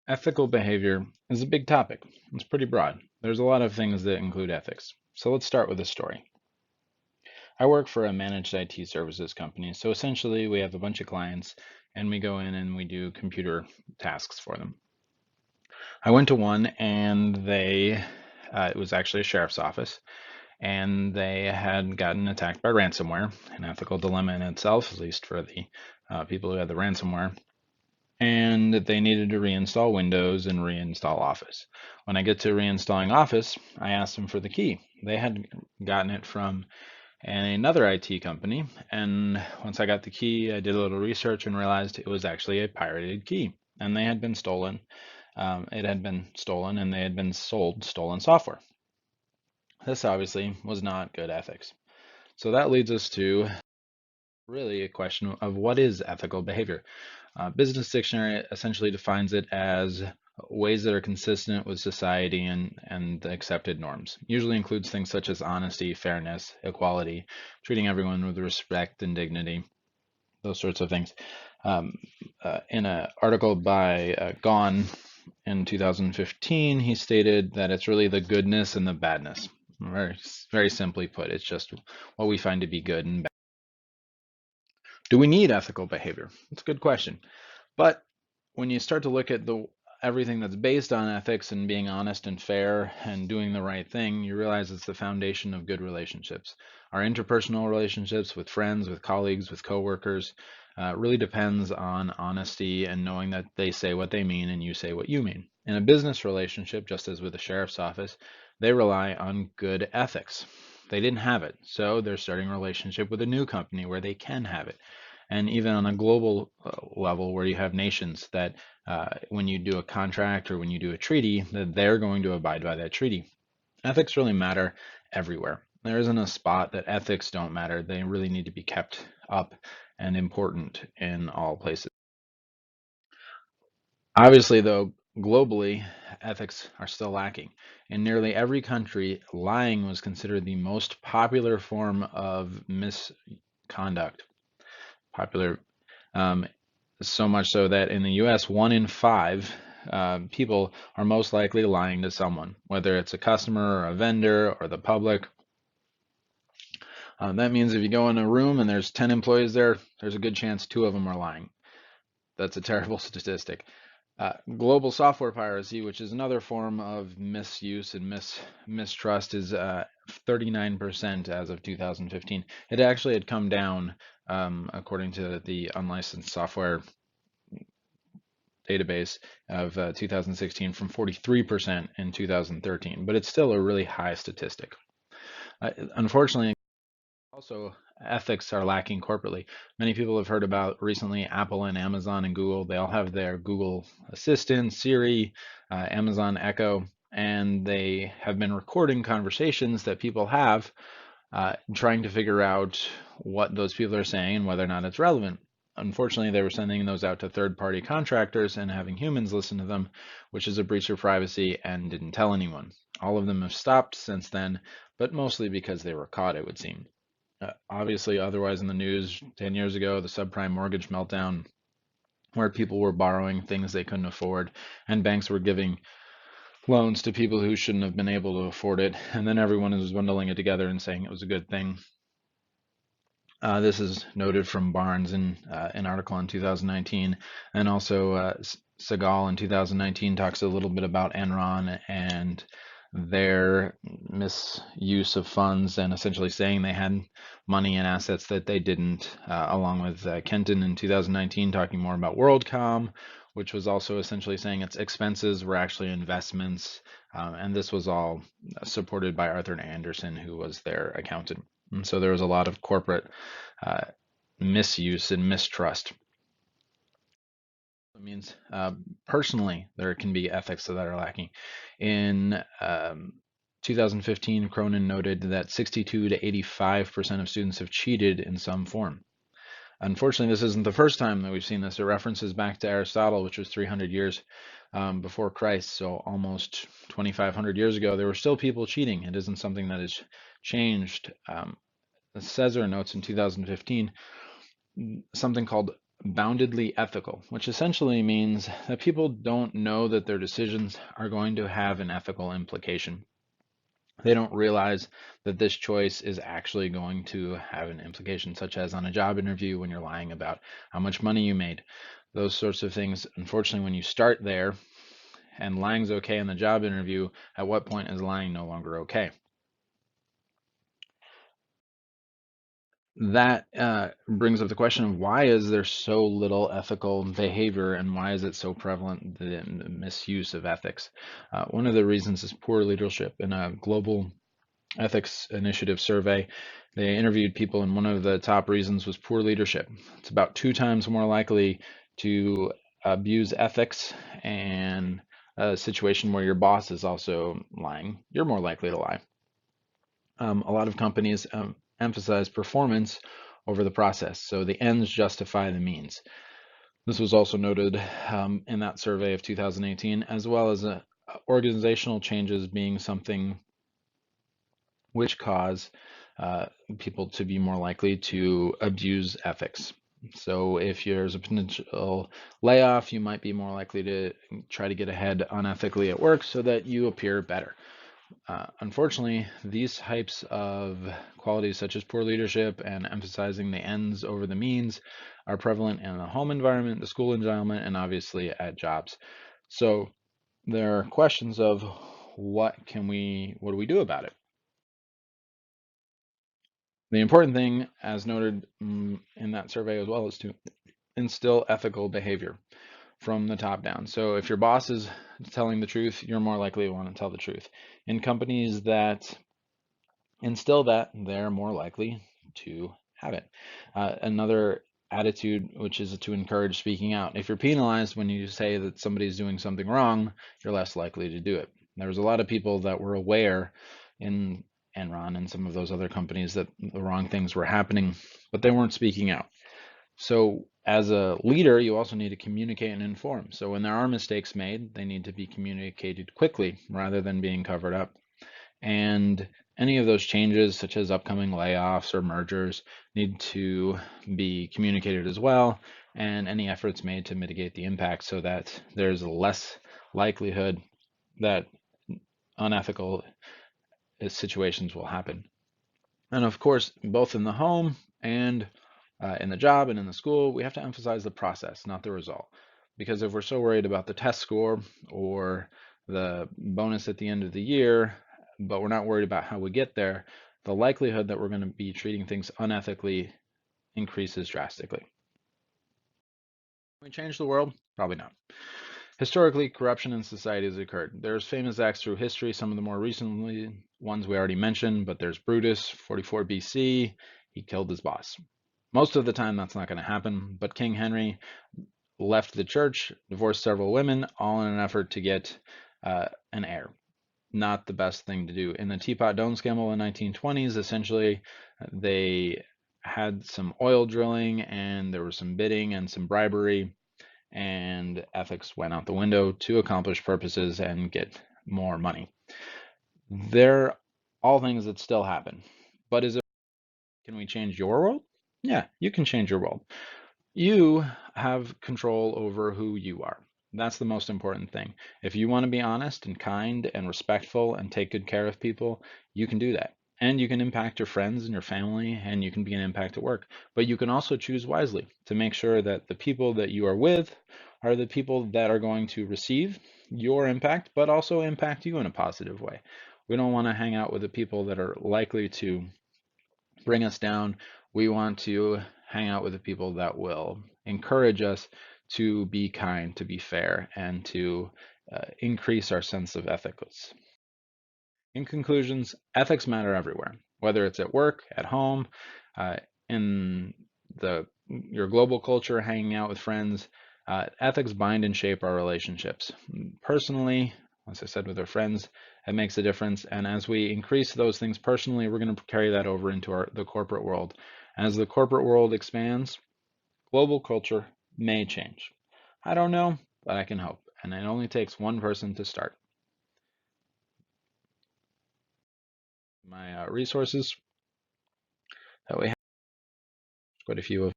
Ethical behavior is a big topic. It's pretty broad. There's a lot of things that include ethics. So let's start with a story. I work for a managed IT services company. So essentially, we have a bunch of clients and we go in and we do computer tasks for them. I went to one and it was actually a sheriff's office, and they had gotten attacked by ransomware, an ethical dilemma in itself, at least for the people who had the ransomware, and they needed to reinstall Windows and reinstall Office. When I get to reinstalling Office, I asked them for the key. They had gotten it from another IT company, and once I got the key, I did a little research and realized it was actually a pirated key, and they had been stolen. It had been stolen, and they had been sold stolen software. This obviously was not good ethics. So that leads us to really a question of what is ethical behavior. Business Dictionary essentially defines it as ways that are consistent with society and accepted norms. Usually includes things such as honesty, fairness, equality, treating everyone with respect and dignity, those sorts of things. In an article by Gone in 2015, he stated that it's really the goodness and the badness. Very, very simply put, it's just what we find to be good and bad. Do we need ethical behavior? That's a good question. But when you start to look at everything that's based on ethics and being honest and fair and doing the right thing, you realize it's the foundation of good relationships. Our interpersonal relationships with friends, with colleagues, with coworkers really depends on honesty and knowing that they say what they mean and you say what you mean. In a business relationship, just as with the sheriff's office, they rely on good ethics. They didn't have it, so they're starting a relationship with a new company where they can have it. And even on a global level, where you have nations that when you do a contract or when you do a treaty, that they're going to abide by that treaty. Ethics really matter everywhere. There isn't a spot that ethics don't matter. They really need to be kept up and important in all places. Obviously, though, globally, ethics are still lacking. In nearly every country, lying was considered the most popular form of misconduct. Popular um, so much so that in the US, 1 in 5 people are most likely lying to someone, whether it's a customer or a vendor or the public. That means if you go in a room and there's 10 employees there, there's a good chance 2 of them are lying. That's a terrible statistic. Global software piracy, which is another form of misuse and mistrust, is 39% as of 2015. It actually had come down, according to the unlicensed software database of 2016, from 43% in 2013, but it's still a really high statistic. Unfortunately, also ethics are lacking corporately. Many people have heard about recently Apple and Amazon and Google. They all have their Google Assistant, Siri, Amazon Echo, and they have been recording conversations that people have, trying to figure out what those people are saying and whether or not it's relevant. Unfortunately, they were sending those out to third-party contractors and having humans listen to them, which is a breach of privacy, and didn't tell anyone. All of them have stopped since then, but mostly because they were caught, it would seem. Obviously, otherwise in the news, 10 years ago, the subprime mortgage meltdown, where people were borrowing things they couldn't afford, and banks were giving loans to people who shouldn't have been able to afford it, and then everyone was bundling it together and saying it was a good thing. This is noted from Barnes in an article in 2019, and also Segal in 2019 talks a little bit about Enron and their misuse of funds and essentially saying they had money and assets that they didn't, along with Kenton in 2019 talking more about WorldCom, which was also essentially saying its expenses were actually investments, and this was all supported by Arthur Anderson, who was their accountant. And so there was a lot of corporate uh, misuse and mistrust. It means personally there can be ethics that are lacking. In 2015, Cronin noted that 62 to 85% of students have cheated in some form. Unfortunately, this isn't the first time that we've seen this. It references back to Aristotle, which was 300 years before Christ, so almost 2,500 years ago. There were still people cheating. It isn't something that has changed. Caesar notes in 2015 something called boundedly ethical, which essentially means that people don't know that their decisions are going to have an ethical implication. They don't realize that this choice is actually going to have an implication, such as on a job interview when you're lying about how much money you made. Those sorts of things, unfortunately, when you start there and lying's okay in the job interview, at what point is lying no longer okay? That brings up the question of why is there so little ethical behavior and why is it so prevalent, the misuse of ethics? One of the reasons is poor leadership. In a global ethics initiative survey, they interviewed people, and one of the top reasons was poor leadership. It's about 2 times more likely to abuse ethics and a situation where your boss is also lying. You're more likely to lie. A lot of companies emphasize performance over the process, so the ends justify the means. This was also noted in that survey of 2018, as well as organizational changes being something which cause people to be more likely to abuse ethics. So if there's a potential layoff, you might be more likely to try to get ahead unethically at work so that you appear better. Unfortunately, these types of qualities, such as poor leadership and emphasizing the ends over the means, are prevalent in the home environment, the school environment, and obviously at jobs. So there are questions of what do we do about it? The important thing, as noted in that survey as well, is to instill ethical behavior from the top down. So if your boss is telling the truth, you're more likely to want to tell the truth. In companies that instill that, they're more likely to have it. Another attitude, which is to encourage speaking out. If you're penalized when you say that somebody's doing something wrong, you're less likely to do it. There was a lot of people that were aware in Enron and some of those other companies that the wrong things were happening, but they weren't speaking out. So as a leader, you also need to communicate and inform. So when there are mistakes made, they need to be communicated quickly rather than being covered up. And any of those changes, such as upcoming layoffs or mergers, need to be communicated as well, and any efforts made to mitigate the impact so that there's less likelihood that unethical situations will happen. And of course, both in the home and in the job and in the school, we have to emphasize the process, not the result. Because if we're so worried about the test score or the bonus at the end of the year, but we're not worried about how we get there, the likelihood that we're going to be treating things unethically increases drastically. Can we change the world? Probably not. Historically, corruption in society has occurred. There's famous acts through history, some of the more recently ones we already mentioned, but there's Brutus, 44 BC, he killed his boss. Most of the time that's not going to happen, but King Henry left the church, divorced several women, all in an effort to get an heir. Not the best thing to do. In the Teapot Dome scandal in the 1920s, essentially they had some oil drilling and there was some bidding and some bribery, and ethics went out the window to accomplish purposes and get more money. They're all things that still happen. But can we change your world? Yeah, you can change your world. You have control over who you are. That's the most important thing. If you want to be honest and kind and respectful and take good care of people, you can do that. And you can impact your friends and your family, and you can be an impact at work. But you can also choose wisely to make sure that the people that you are with are the people that are going to receive your impact, but also impact you in a positive way. We don't want to hang out with the people that are likely to bring us down. We want to hang out with the people that will encourage us to be kind, to be fair, and to increase our sense of ethics. In conclusions, ethics matter everywhere, whether it's at work, at home, uh, in your global culture, hanging out with friends. Ethics bind and shape our relationships. Personally, as I said, with our friends, it makes a difference. And as we increase those things personally, we're going to carry that over into the corporate world. As the corporate world expands, global culture may change. I don't know, but I can hope. And it only takes one person to start. My resources that we have, quite a few of